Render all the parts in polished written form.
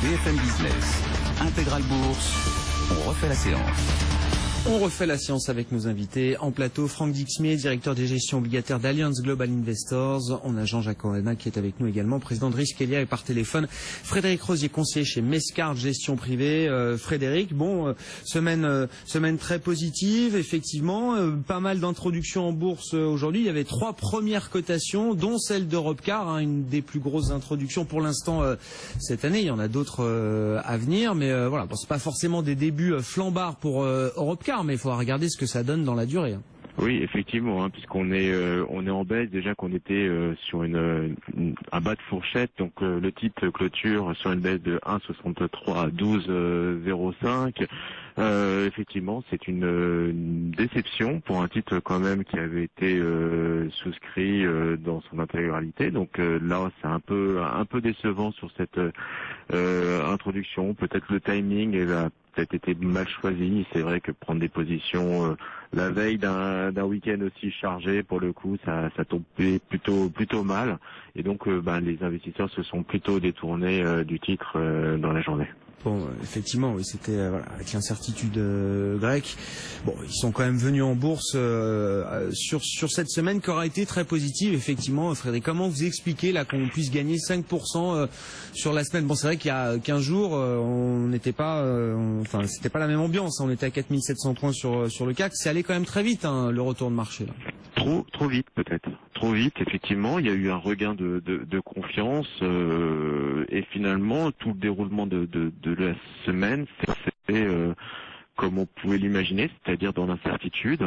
BFM Business, Intégral Bourse, on refait la séance. On refait la séance avec nos invités. En plateau, Franck Dixmier, directeur des gestions obligataires d'Allianz Global Investors. On a Jean-Jacques Orena qui est avec nous également, président de Risquelia, et par téléphone, Frédéric Rosier, conseiller chez Mescard Gestion Privée. Frédéric, semaine très positive, effectivement. Pas mal d'introductions en bourse aujourd'hui. Il y avait 3 premières cotations, dont celle d'Europecar, une des plus grosses introductions pour l'instant cette année. Il y en a d'autres à venir, mais voilà, c'est pas forcément des débuts flambards pour Europcar. Mais il faudra regarder ce que ça donne dans la durée. Oui, effectivement, puisqu'on est en baisse, déjà qu'on était sur un bas de fourchette, donc le titre clôture sur une baisse de 1,63 à 12,05. Effectivement, c'est une déception pour un titre quand même qui avait été souscrit dans son intégralité. Donc là, c'est un peu décevant sur cette introduction. Peut-être le timing a peut-être été mal choisi. C'est vrai que prendre des positions la veille d'un week-end aussi chargé, pour le coup, ça tombait plutôt mal. Et donc, les investisseurs se sont plutôt détournés du titre dans la journée. Bon, effectivement, oui, c'était avec l'incertitude grecque. Bon, ils sont quand même venus en bourse sur cette semaine qui aura été très positive. Effectivement, Frédéric, comment vous expliquez là qu'on puisse gagner 5% sur la semaine? Bon, c'est vrai qu'il y a 15 jours, on n'était pas, c'était pas la même ambiance. On était à 4700 points sur le CAC. C'est allé quand même très vite, le retour de marché là. Trop vite peut-être. Trop vite, effectivement. Il y a eu un regain de confiance et finalement tout le déroulement de la semaine s'est fait comme on pouvait l'imaginer, c'est-à-dire dans l'incertitude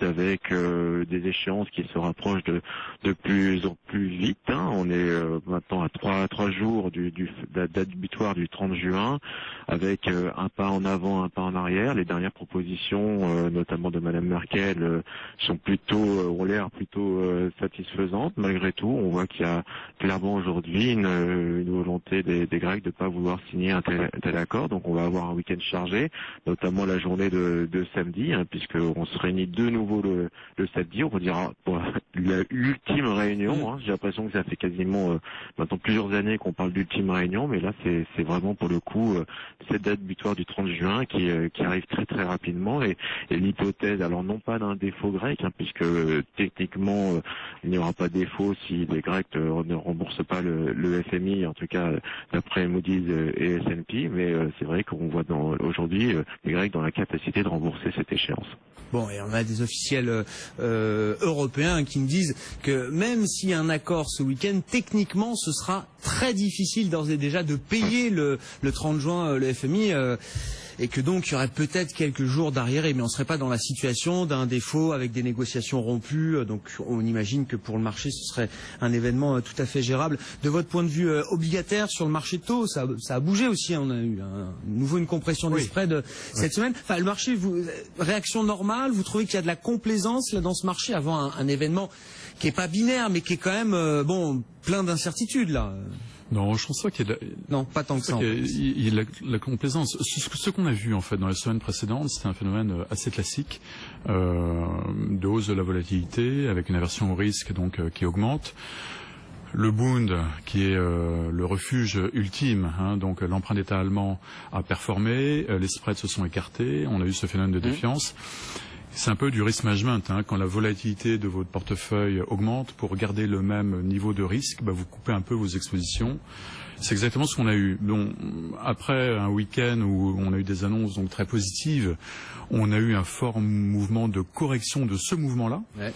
avec des échéances qui se rapprochent de plus en plus vite. On est maintenant à 3 jours de la date butoir du 30 juin, avec un pas en avant, un pas en arrière. Les dernières propositions, notamment de Madame Merkel, ont l'air plutôt satisfaisantes. Malgré tout, on voit qu'il y a clairement aujourd'hui une volonté des Grecs de ne pas vouloir signer un tel accord. Donc on va avoir un week-end chargé, notamment la journée de samedi, puisqu'on se réunit de nouveau le samedi. On va dire l'ultime réunion. J'ai l'impression que ça fait quasiment maintenant plusieurs années qu'on parle d'ultime réunion, mais là c'est vraiment pour le coup cette date butoir du 30 juin qui arrive très très rapidement, et l'hypothèse, alors non pas d'un défaut grec, puisque techniquement il n'y aura pas de défaut si les Grecs ne remboursent pas le FMI, en tout cas d'après Moody's et S&P, mais c'est vrai qu'on voit aujourd'hui les Grecs dans la capacité de rembourser cette échéance. Bon, et on a des officiels européens qui me disent que même s'il y a un accord ce week-end, techniquement, ce sera très difficile d'ores et déjà de payer le 30 juin le FMI. Et que donc il y aurait peut-être quelques jours d'arriéré, mais on ne serait pas dans la situation d'un défaut avec des négociations rompues. Donc on imagine que pour le marché, ce serait un événement tout à fait gérable. De votre point de vue obligataire sur le marché de taux, ça a bougé aussi. On a eu une compression des spreads cette semaine. Enfin, le marché, réaction normale. Vous trouvez qu'il y a de la complaisance là dans ce marché avant un événement qui est pas binaire, mais qui est quand même plein d'incertitudes là. Non, je pense pas qu'il y ait non, pas tant que ça. Il y a la complaisance. Ce qu'on a vu en fait dans les semaines précédentes, c'était un phénomène assez classique de hausse de la volatilité avec une aversion au risque qui augmente. Le Bund, qui est le refuge ultime, donc l'emprunt d'État allemand a performé, les spreads se sont écartés, on a eu ce phénomène de défiance. C'est un peu du risk management, quand la volatilité de votre portefeuille augmente, pour garder le même niveau de risque, vous coupez un peu vos expositions. C'est exactement ce qu'on a eu. Bon, après un week-end où on a eu des annonces très positives, on a eu un fort mouvement de correction de ce mouvement-là. Ouais.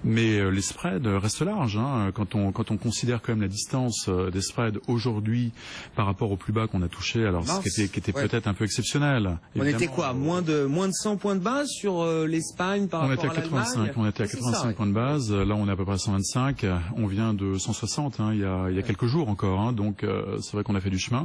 Mais les spreads restent larges. Quand on considère quand même la distance des spreads aujourd'hui par rapport au plus bas qu'on a touché, alors ce qui était peut-être un peu exceptionnel. On était quoi, moins de 100 points de base sur l'Espagne par rapport à l'Allemagne? On était à 85 points de base. Là, on est à peu près à 125. On vient de 160 il y a quelques jours encore. Donc c'est vrai qu'on a fait du chemin.